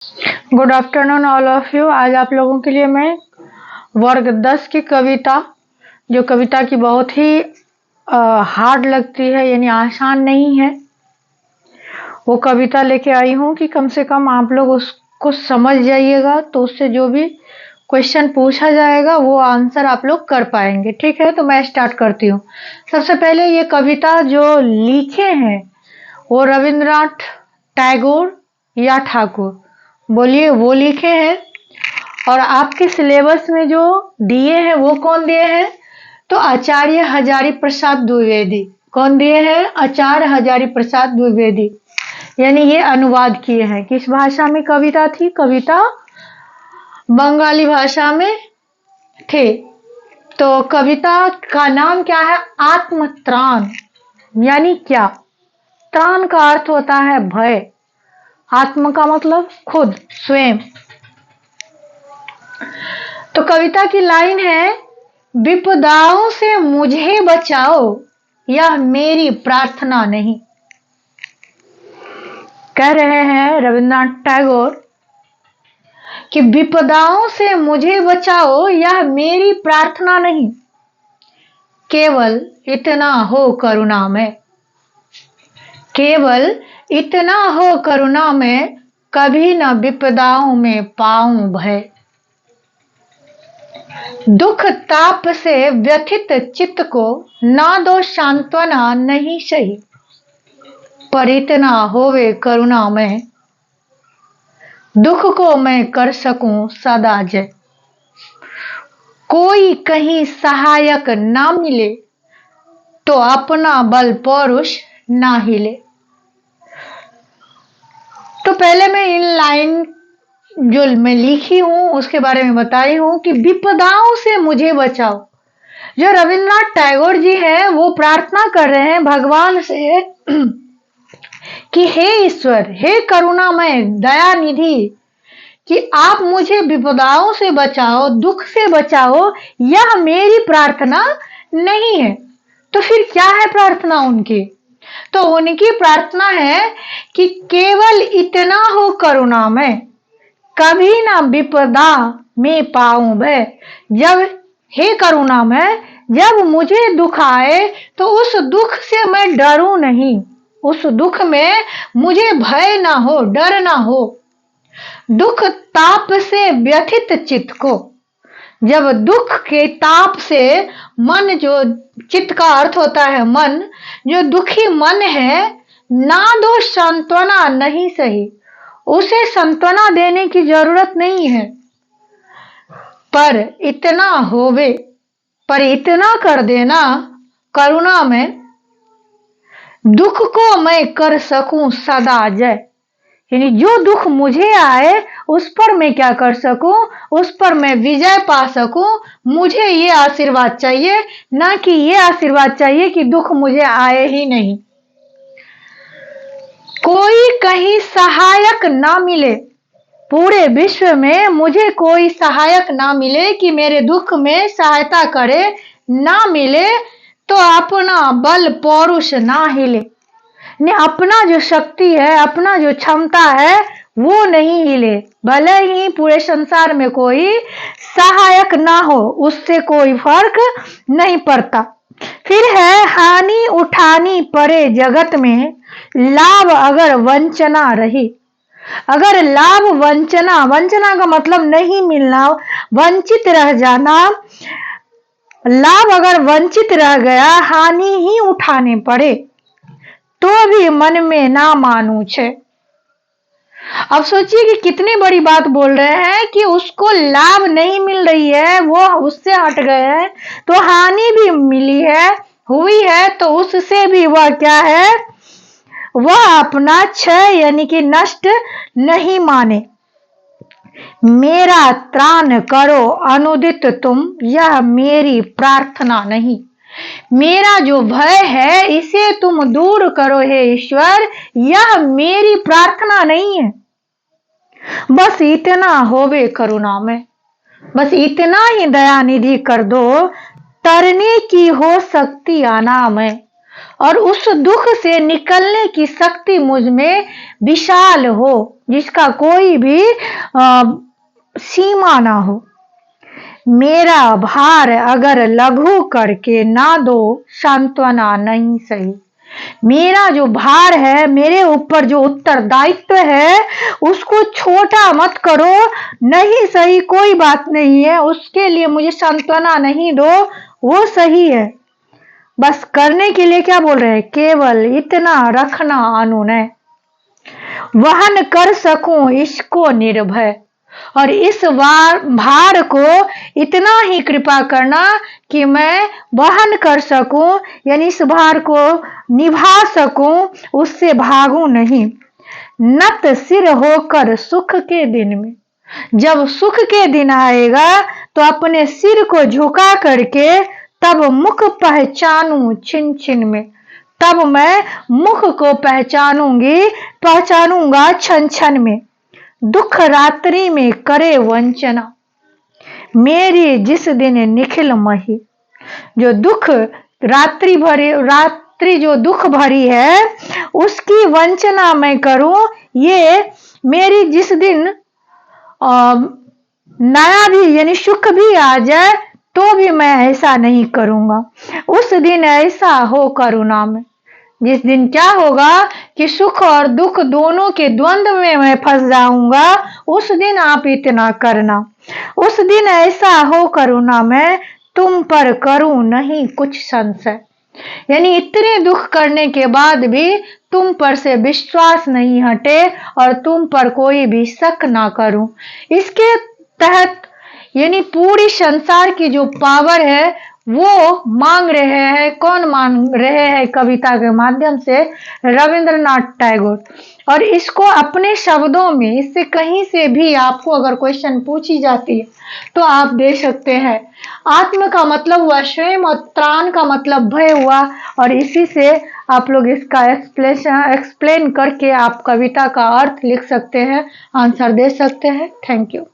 Good afternoon all of you. आज आप लोगों के लिए मैं वर्ग 10 की कविता, जो कविता की बहुत ही हार्ड लगती है, यानी आसान नहीं है, वो कविता लेके आई हूँ कि कम से कम आप लोग उसको समझ जाइएगा, तो उससे जो भी क्वेश्चन पूछा जाएगा वो आंसर आप लोग कर पाएंगे। ठीक है, तो मैं स्टार्ट करती हूँ। सबसे पहले ये कविता जो लिखे हैं वो रविंद्रनाथ टैगोर या ठाकुर, बोलिए, वो लिखे हैं। और आपके सिलेबस में जो दिए हैं वो कौन दिए हैं? तो आचार्य हजारी प्रसाद द्विवेदी। कौन दिए हैं? आचार्य हजारी प्रसाद द्विवेदी। यानी ये अनुवाद किए हैं। किस भाषा में कविता थी? कविता बंगाली भाषा में थे। तो कविता का नाम क्या है? आत्मत्राण। यानी क्या? त्राण का अर्थ होता है भय, आत्म का मतलब खुद, स्वयं। तो कविता की लाइन है, विपदाओं से मुझे बचाओ, यह मेरी प्रार्थना नहीं। कह रहे हैं रविंद्रनाथ टैगोर कि विपदाओं से मुझे बचाओ, यह मेरी प्रार्थना नहीं, केवल इतना हो करुणा में, केवल इतना हो करुणा में, कभी न विपदाओं में पाऊं भय। दुख ताप से व्यथित चित्त को ना दो सांत्वना नहीं सही, पर इतना होवे करुणा में, दुख को मैं कर सकूं सदा जय। कोई कहीं सहायक ना मिले, तो अपना बल पौरुष ना हिले। तो पहले मैं इन लाइन जो मैं लिखी हूं उसके बारे में बताई हूं कि विपदाओं से मुझे बचाओ। जो रविंद्रनाथ टैगोर जी हैं वो प्रार्थना कर रहे हैं भगवान से कि हे ईश्वर, हे करुणामय, दया निधि, कि आप मुझे विपदाओं से बचाओ, दुख से बचाओ, यह मेरी प्रार्थना नहीं है। तो फिर क्या है प्रार्थना उनकी? तो उनकी प्रार्थना है कि केवल इतना हो करुणा में, कभी ना विपदा में पाऊं भय। जब हे करुणा में, जब मुझे दुख आए तो उस दुख से मैं डरूं नहीं, उस दुख में मुझे भय ना हो, डर ना हो। दुख ताप से व्यथित चित्त को, जब दुख के ताप से मन, जो चित्त का अर्थ होता है मन, जो दुखी मन है, ना दो सांत्वना नहीं सही, उसे सांत्वना देने की जरूरत नहीं है, पर इतना होवे, पर इतना कर देना करुणा में, दुख को मैं कर सकूं सदा जय। यानी जो दुख मुझे आए उस पर मैं क्या कर सकूं, उस पर मैं विजय पा सकूं। मुझे ये आशीर्वाद चाहिए, ना कि ये आशीर्वाद चाहिए कि दुख मुझे आए ही नहीं। कोई कहीं सहायक ना मिले, पूरे विश्व में मुझे कोई सहायक ना मिले कि मेरे दुख में सहायता करे, ना मिले, तो अपना बल पौरुष ना हिले। ने अपना जो शक्ति है, अपना जो क्षमता है, वो नहीं हिले। भले ही पूरे संसार में कोई सहायक ना हो, उससे कोई फर्क नहीं पड़ता। फिर है, हानि उठानी पड़े जगत में, लाभ अगर वंचना रही। अगर लाभ वंचना, वंचना का मतलब नहीं मिलना, वंचित रह जाना, लाभ अगर वंचित रह गया, हानि ही उठाने पड़े, तो भी मन में ना मानू छे। अब सोचिए कि कितनी बड़ी बात बोल रहे हैं कि उसको लाभ नहीं मिल रही है, वो उससे हट गए हैं, तो हानि भी मिली है, हुई है, तो उससे भी वह क्या है, वह अपना क्षय यानी कि नष्ट नहीं माने। मेरा त्राण करो अनुदित तुम, यह मेरी प्रार्थना नहीं। मेरा जो भय है इसे तुम दूर करो हे ईश्वर, यह मेरी प्रार्थना नहीं है। बस इतना होवे करुणा में, बस इतना ही दया निधि कर दो, तरने की हो सकती आना में। और उस दुख से निकलने की शक्ति मुझ में विशाल हो, जिसका कोई भी सीमा ना हो। मेरा भार अगर लघु करके ना दो सांत्वना नहीं सही। मेरा जो भार है, मेरे ऊपर जो उत्तरदायित्व है, उसको छोटा मत करो। नहीं सही, कोई बात नहीं है, उसके लिए मुझे सांत्वना नहीं दो, वो सही है। बस करने के लिए क्या बोल रहे हैं, केवल इतना रखना अनुनय, वहन कर सकूं इसको निर्भय। और इस भार को इतना ही कृपा करना कि मैं वहन कर सकूं, यानी इस भार को निभा सकूं, उससे भागूं नहीं। नत सिर होकर सुख के दिन में, जब सुख के दिन आएगा तो अपने सिर को झुका करके तब मुख पहचानूं छिन छिन में, तब मैं मुख को पहचानूंगा छन छन में। दुख रात्रि में करे वंचना, मेरी जिस दिन निखिल मही। जो दुख रात्रि जो दुख भरी है, उसकी वंचना मैं करूं, ये मेरी जिस दिन नया भी यानी सुख भी आ जाए तो भी मैं ऐसा नहीं करूंगा। उस दिन ऐसा हो करुणा में, जिस दिन क्या होगा कि सुख और दुख दोनों के द्वंद्व में मैं फंस जाऊंगा, उस दिन आप इतना करना। उस दिन ऐसा हो करुणा में, तुम पर करूं नहीं कुछ संशय। यानी इतने दुख करने के बाद भी तुम पर से विश्वास नहीं हटे और तुम पर कोई भी शक ना करूं। इसके तहत यानी पूरी संसार की जो पावर है वो मांग रहे हैं। कौन मांग रहे हैं? कविता के माध्यम से रविंद्रनाथ टैगोर। और इसको अपने शब्दों में, इससे कहीं से भी आपको अगर क्वेश्चन पूछी जाती है तो आप दे सकते हैं। आत्म का मतलब हुआ स्वयं और त्राण का मतलब भय हुआ, और इसी से आप लोग इसका एक्सप्लेन करके आप कविता का अर्थ लिख सकते हैं, आंसर दे सकते हैं। Thank you.